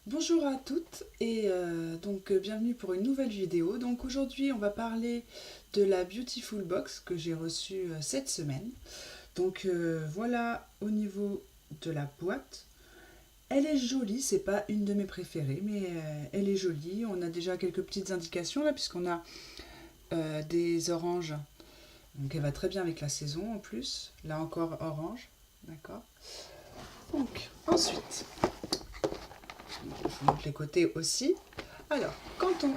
Bonjour à toutes et bienvenue pour une nouvelle vidéo. Donc aujourd'hui on va parler de la Beautiful Box que j'ai reçue cette semaine. Voilà au niveau de la boîte. Elle est jolie, c'est pas une de mes préférées mais elle est jolie. On a déjà quelques petites indications là puisqu'on a des oranges. Donc elle va très bien avec la saison en plus. Là encore orange, d'accord. Donc ensuite, je vous montre les côtés aussi. Alors, quand on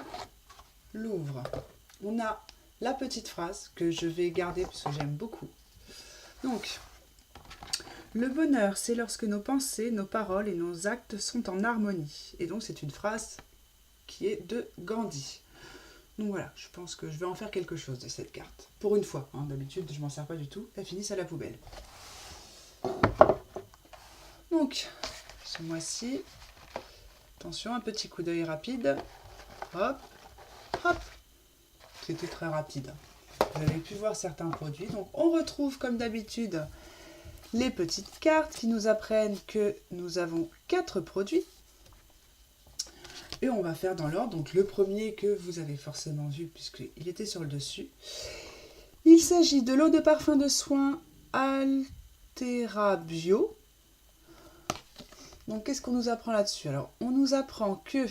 l'ouvre, on a la petite phrase que je vais garder parce que j'aime beaucoup. Donc, le bonheur, c'est lorsque nos pensées, nos paroles et nos actes sont en harmonie. Et donc, c'est une phrase qui est de Gandhi. Donc voilà, je pense que je vais en faire quelque chose de cette carte. Pour une fois, hein, d'habitude, je m'en sers pas du tout. Elle finit à la poubelle. Donc, ce mois-ci, attention, un petit coup d'œil rapide. Hop, hop. C'était très rapide. Vous avez pu voir certains produits. Donc on retrouve comme d'habitude les petites cartes qui nous apprennent que nous avons 4 produits. Et on va faire dans l'ordre. Donc le premier que vous avez forcément vu puisqu'il était sur le dessus. Il s'agit de l'eau de parfum de soin Altera Bio. Donc qu'est-ce qu'on nous apprend là-dessus? Alors on nous apprend que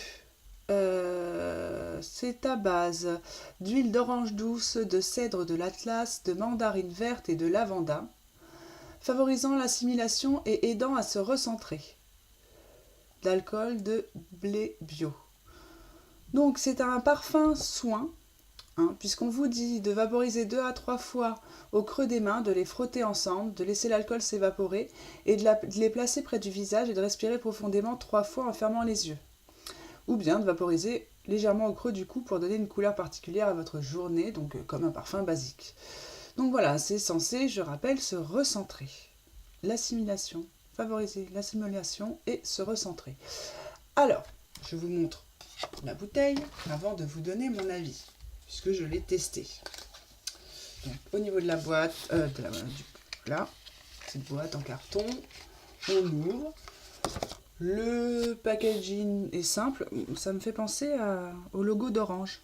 c'est à base d'huile d'orange douce, de cèdre de l'Atlas, de mandarine verte et de lavanda, favorisant l'assimilation et aidant à se recentrer. D'alcool de blé bio. Donc c'est un parfum soin, hein, puisqu'on vous dit de vaporiser 2 à 3 fois au creux des mains, de les frotter ensemble, de laisser l'alcool s'évaporer et de les placer près du visage et de respirer profondément 3 fois en fermant les yeux. Ou bien de vaporiser légèrement au creux du cou pour donner une couleur particulière à votre journée, donc comme un parfum basique. Donc voilà, c'est censé, je rappelle, se recentrer. L'assimilation, favoriser l'assimilation et se recentrer. Alors, je vous montre la bouteille avant de vous donner mon avis, puisque je l'ai testé. Donc, au niveau de la boîte, voilà, cette boîte en carton, on ouvre. Le packaging est simple, ça me fait penser au logo d'Orange.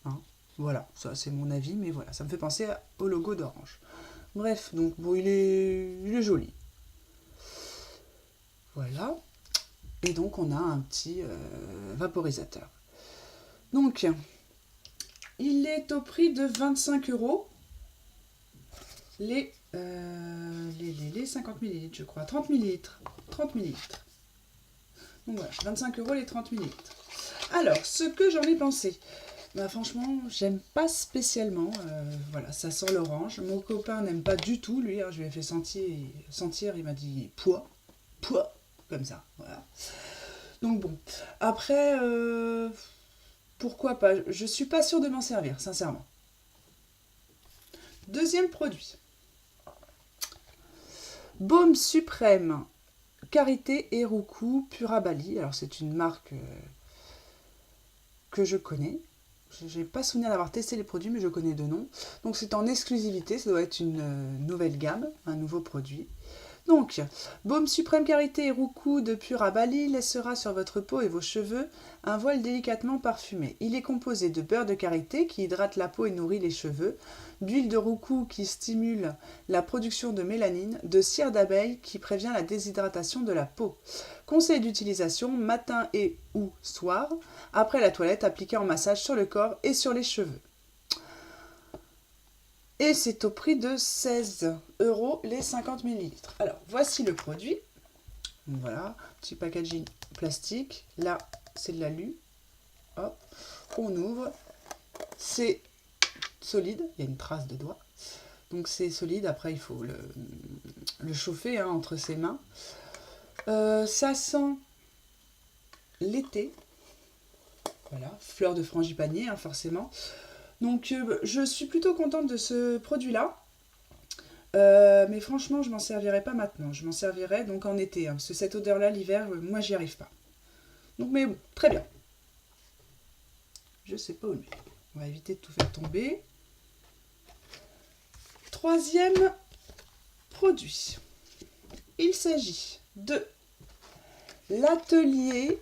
Hein, voilà, ça c'est mon avis, mais voilà, ça me fait penser au logo d'Orange. Bref, donc bon, il est joli. Voilà. Et donc on a un petit vaporisateur. Donc, il est au prix de 25 € les 50 ml, je crois. 30 ml. 30 ml. Donc voilà, 25 € les 30 ml. Alors, ce que j'en ai pensé. Bah franchement, j'aime pas spécialement. Voilà, ça sent l'orange. Mon copain n'aime pas du tout, lui. Hein, je lui ai fait sentir, il m'a dit poids, comme ça. Voilà. Donc bon. Après, pourquoi pas? Je suis pas sûre de m'en servir, sincèrement. Deuxième produit. Baume suprême, Karité et Roucou Purabali. Alors c'est une marque que je connais. Je n'ai pas souvenir d'avoir testé les produits, mais je connais de nom. Donc c'est en exclusivité, ça doit être une nouvelle gamme, un nouveau produit. Donc, baume suprême Karité et Roucou de Purabali laissera sur votre peau et vos cheveux un voile délicatement parfumé. Il est composé de beurre de karité qui hydrate la peau et nourrit les cheveux, d'huile de roucou qui stimule la production de mélanine, de cire d'abeille qui prévient la déshydratation de la peau. Conseil d'utilisation matin et ou soir, après la toilette, appliqué en massage sur le corps et sur les cheveux. Et c'est au prix de 16 € les 50 ml. Alors, voici le produit. Voilà, petit packaging plastique. Là, c'est de l'alu. Hop, on ouvre. C'est solide, il y a une trace de doigt. Donc c'est solide, après il faut le chauffer entre ses mains. Ça sent l'été. Voilà, fleur de frangipanier, hein, forcément. Donc je suis plutôt contente de ce produit-là. Mais franchement, je m'en servirai pas maintenant. Je m'en servirai donc en été. Hein, parce que cette odeur-là, l'hiver, moi, j'y arrive pas. Donc, mais bon, très bien. Je sais pas où le mettre. On va éviter de tout faire tomber. Troisième produit. Il s'agit de l'atelier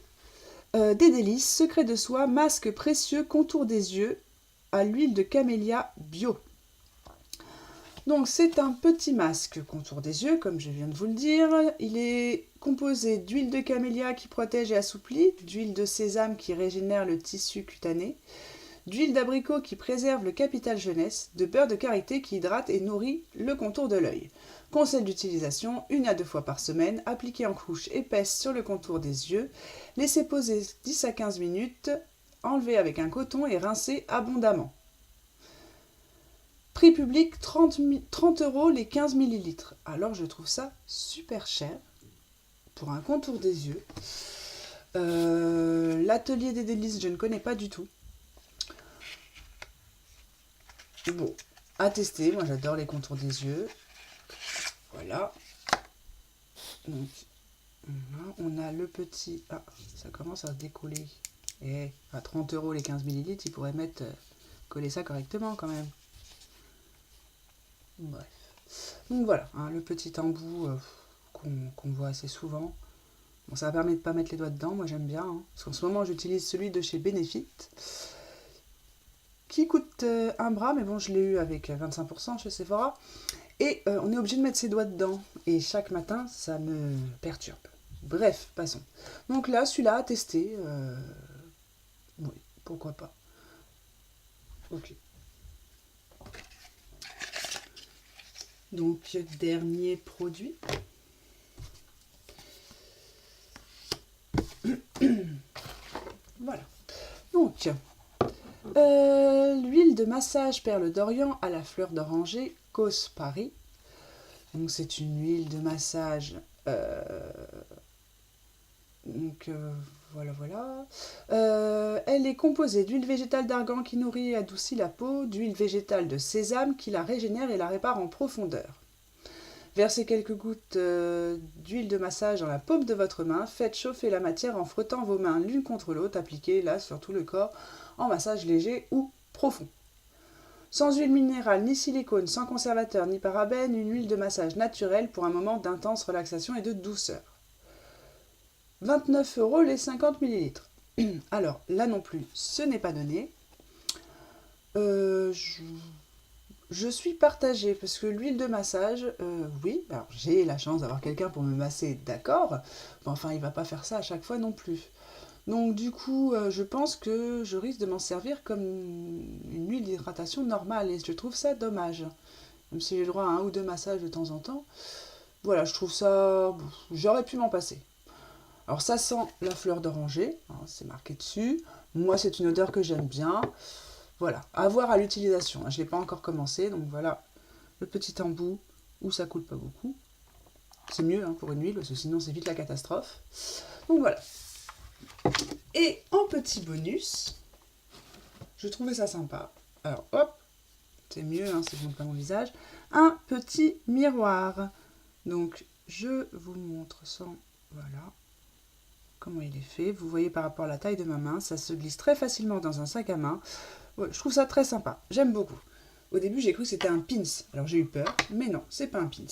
Des délices, secret de soie, masque précieux, contour des yeux, à l'huile de camélia bio. Donc c'est un petit masque contour des yeux, comme je viens de vous le dire. Il est composé d'huile de camélia qui protège et assouplit, d'huile de sésame qui régénère le tissu cutané, d'huile d'abricot qui préserve le capital jeunesse, de beurre de karité qui hydrate et nourrit le contour de l'œil. Conseil d'utilisation, 1 à 2 fois par semaine, appliqué en couche épaisse sur le contour des yeux, laissez poser 10 à 15 minutes, enlever avec un coton et rincer abondamment. Prix public 30 € les 15 ml. Alors je trouve ça super cher pour un contour des yeux. L'atelier des délices, je ne connais pas du tout. Bon, à tester, moi j'adore les contours des yeux. Voilà. Donc, on a le petit... Ah, ça commence à se décoller. Et à 30 € les 15 ml, ils pourraient mettre... coller ça correctement quand même. Bref. Donc voilà, hein, le petit embout qu'on voit assez souvent. Bon, ça va permettre de ne pas mettre les doigts dedans, moi j'aime bien. Hein, parce qu'en ce moment, j'utilise celui de chez Benefit. Qui coûte un bras, mais bon, je l'ai eu avec 25% chez Sephora. Et on est obligé de mettre ses doigts dedans. Et chaque matin, ça me perturbe. Bref, passons. Donc là, celui-là à tester. Oui, pourquoi pas. Ok. Donc, dernier produit. Voilà. Donc, l'huile de massage perle d'Orient à la fleur d'oranger, Cause Paris. Donc, c'est une huile de massage. Voilà. Elle est composée d'huile végétale d'argan qui nourrit et adoucit la peau, d'huile végétale de sésame qui la régénère et la répare en profondeur. Versez quelques gouttes d'huile de massage dans la paume de votre main, faites chauffer la matière en frottant vos mains l'une contre l'autre, appliquez là sur tout le corps en massage léger ou profond. Sans huile minérale, ni silicone, sans conservateur, ni parabènes, une huile de massage naturelle pour un moment d'intense relaxation et de douceur. 29 € les 50 ml. Alors, là non plus, ce n'est pas donné. Je suis partagée parce que l'huile de massage, oui, alors j'ai la chance d'avoir quelqu'un pour me masser, d'accord, mais enfin, il ne va pas faire ça à chaque fois non plus. Donc du coup, je pense que je risque de m'en servir comme une huile d'hydratation normale et je trouve ça dommage. Même si j'ai le droit à 1 ou 2 massages de temps en temps. Voilà, je trouve ça... J'aurais pu m'en passer. Alors ça sent la fleur d'oranger, hein, c'est marqué dessus. Moi, c'est une odeur que j'aime bien. Voilà, à voir à l'utilisation. Je ne l'ai pas encore commencé, donc voilà le petit embout où ça coule pas beaucoup. C'est mieux hein, pour une huile, parce que sinon c'est vite la catastrophe. Donc voilà. Et en petit bonus, je trouvais ça sympa. Alors hop, c'est mieux, hein, c'est bon pas mon visage. Un petit miroir. Donc je vous montre sans... Voilà. Comment il est fait. Vous voyez par rapport à la taille de ma main, ça se glisse très facilement dans un sac à main. Ouais, je trouve ça très sympa, j'aime beaucoup. Au début, j'ai cru que c'était un pins, alors j'ai eu peur, mais non, c'est pas un pins.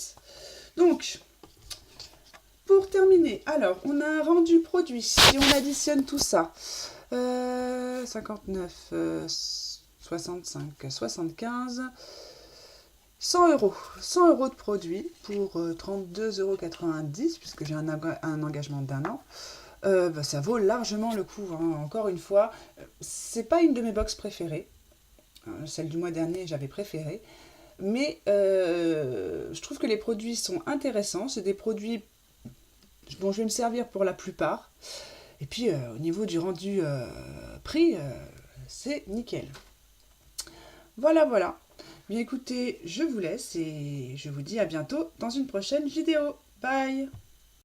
Donc, pour terminer, alors, on a un rendu produit, si on additionne tout ça, 59, 65, 75, 100 €. 100 € de produit pour 32,90 € puisque j'ai un engagement d'1 an. Ça vaut largement le coup, hein. Encore une fois, c'est pas une de mes box préférées. Celle du mois dernier, j'avais préféré. Mais je trouve que les produits sont intéressants. C'est des produits dont je vais me servir pour la plupart. Et puis, au niveau du rendu prix, c'est nickel. Voilà. Bien écoutez, je vous laisse et je vous dis à bientôt dans une prochaine vidéo. Bye!